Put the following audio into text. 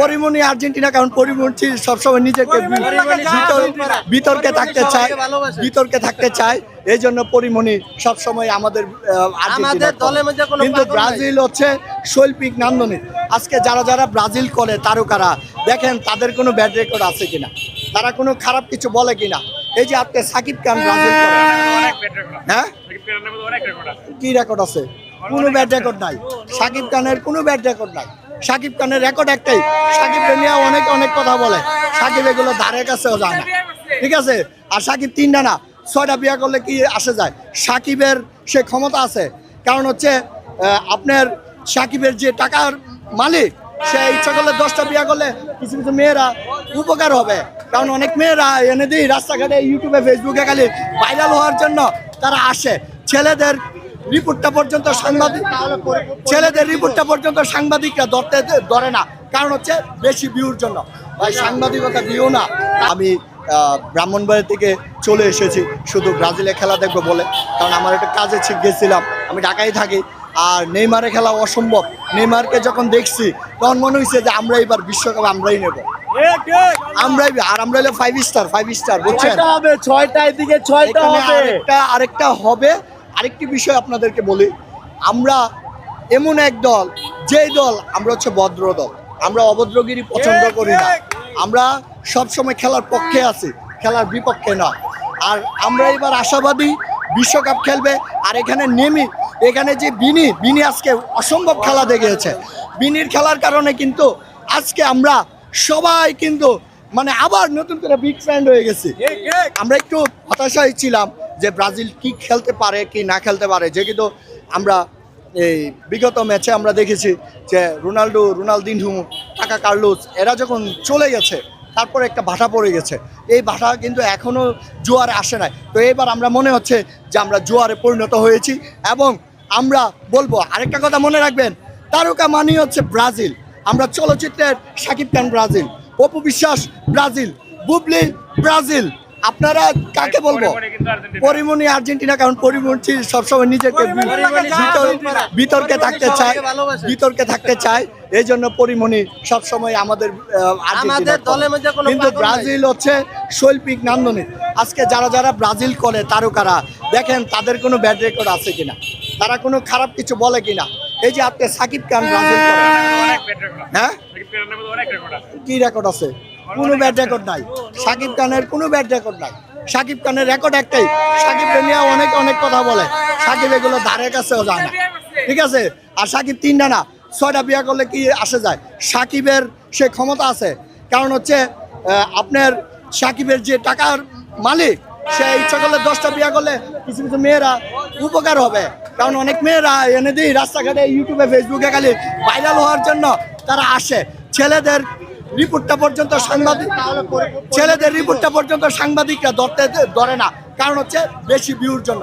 Pori Moni Argentina, কারণ পরিমণি সবসময় নিজেকে বিতর্কে থাকতে চায়, এই জন্য পরিমণি সবসময় আমাদের কিন্তু ব্রাজিল হচ্ছে শৈল্পিক নান্দনিক। আজকে যারা যারা ব্রাজিল করে তারকারা দেখেন তাদের কোনো ব্যাড রেকর্ড আছে কিনা, তারা কোনো খারাপ কিছু বলে কিনা। এই যে আপনি সাকিব খান ব্রাজিল করে, হ্যাঁ কি রেকর্ড আছে? কোনো ব্যাড রেকর্ড নাই। সাকিব খানের কোনো ব্যাড রেকর্ড নাই। সাকিব খানের রেকর্ড একটাই, সাকিবকে নিয়ে অনেক কথা বলে, সাকিব এগুলো ধারে কাছেও যায় না, ঠিক আছে। আর সাকিব 3টা না 6টা বিয়া করলে কি আসে যায়? সাকিবের সে ক্ষমতা আছে, কারণ হচ্ছে আপনার সাকিবের যে টাকার মালিক, সে ইচ্ছা করলে 10টা বিয়া করলে কিছু কিছু মেয়েরা উপকার হবে। কারণ অনেক মেয়েরা এনে দিই রাস্তাঘাটে, ইউটিউবে, ফেসবুকে খালি ভাইরাল হওয়ার জন্য তারা আসে। ছেলেদের রিপোর্টটা পর্যন্ত সাংবাদিকরা ধরে না, কারণ হচ্ছে বেশি ভিউর জন্য। ভাই সাংবাদিকতা দিও না। আমি ব্রাহ্মণবাড়ি থেকে চলে এসেছি শুধু ব্রাজিলে খেলা দেখবো বলে, কারণ আমার একটা কাজে গেছিলাম, আমি ঢাকায় থাকি। আর নেইমারে খেলা অসম্ভব। নেইমারকে যখন দেখছি তখন মনে হয়েছে যে আমরা এবার বিশ্বকাপ আমরাই নেব, আর আমরা হলে 5 স্টার বুঝছেন। 6টার দিকে 6টা হবে, আরেকটা হবে। আরেকটি বিষয় আপনাদেরকে বলি, আমরা এমন এক দল, যেই দল আমরা হচ্ছে ভদ্র দল, আমরা অভদ্রগিরি পছন্দ করি না। আমরা সবসময় খেলার পক্ষে আছি, খেলার বিপক্ষে না। আর আমরা এবার আশাবাদী বিশ্বকাপ খেলবে। আর এখানে যে বিনি আজকে অসম্ভব খেলা দেখিয়েছে। বিনির খেলার কারণে কিন্তু আজকে আমরা সবাই কিন্তু মানে আবার নতুন করে বিগ ফ্যান হয়ে গেছি। আমরা একটু হতাশায় ছিলাম যে ব্রাজিল কি খেলতে পারে কি না খেলতে পারে, যে কিন্তু আমরা এই বিগত ম্যাচে আমরা দেখেছি যে রোনালদিনহো, কাকা কার্লোস এরা যখন চলে গেছে তারপরে একটা ভাটা পড়ে গেছে। এই ভাটা কিন্তু এখনও জোয়ারে আসে নাই। তো এবার আমরা মনে হচ্ছে যে আমরা জোয়ারে পরিণত হয়েছি। এবং আমরা বলবো আরেকটা কথা মনে রাখবেন, তারকা মানি হচ্ছে ব্রাজিল। আমরা চলচ্চিত্রের Shakib Khan Brazil, Apu Biswas Brazil, Bubly Brazil. আপনারা কাকে বলবো? পরিমণি আর্জেন্টিনা, কারণ পরিমণি সবসময় নিজেকে বিতর্কে থাকতে চায়, এই জন্য পরিমণি সবসময় আমাদের কিন্তু ব্রাজিল হচ্ছে শৈল্পিক নান্দনিক। আজকে যারা যারা ব্রাজিল করে তারকারা দেখেন তাদের কোনো ব্যাড রেকর্ড আছে কিনা, তারা কোনো খারাপ কিছু বলে কিনা। এই যে আপনি সাকিব খান ব্রাজিল করে, হ্যাঁ কি রেকর্ড আছে? কোনো ব্যাড রেকর্ড নাই। সাকিব খানের কোনো ব্যাড রেকর্ড নাই। সাকিব খানের রেকর্ড একটাই, সাকিবকে নিয়ে অনেক কথা বলে, সাকিব এগুলো ধারে কাছেও যায় না, ঠিক আছে। আর সাকিব 3টা না 6টা বিয়া করলে কি আসে যায়? সাকিবের সে ক্ষমতা আছে, কারণ হচ্ছে আপনার সাকিবের যে টাকার মালিক, সে ইচ্ছা করলে 10টা বিয়া করলে কিছু কিছু মেয়েরা উপকার হবে। কারণ অনেক মেয়েরা এনে দিই রাস্তাঘাটে, ইউটিউবে, ফেসবুকে খালি ভাইরাল হওয়ার জন্য তারা আসে। ছেলেদের রিপোর্টটা পর্যন্ত সাংবাদিকরা ধরে না, কারণ হচ্ছে বেশি ভিউর জন্য।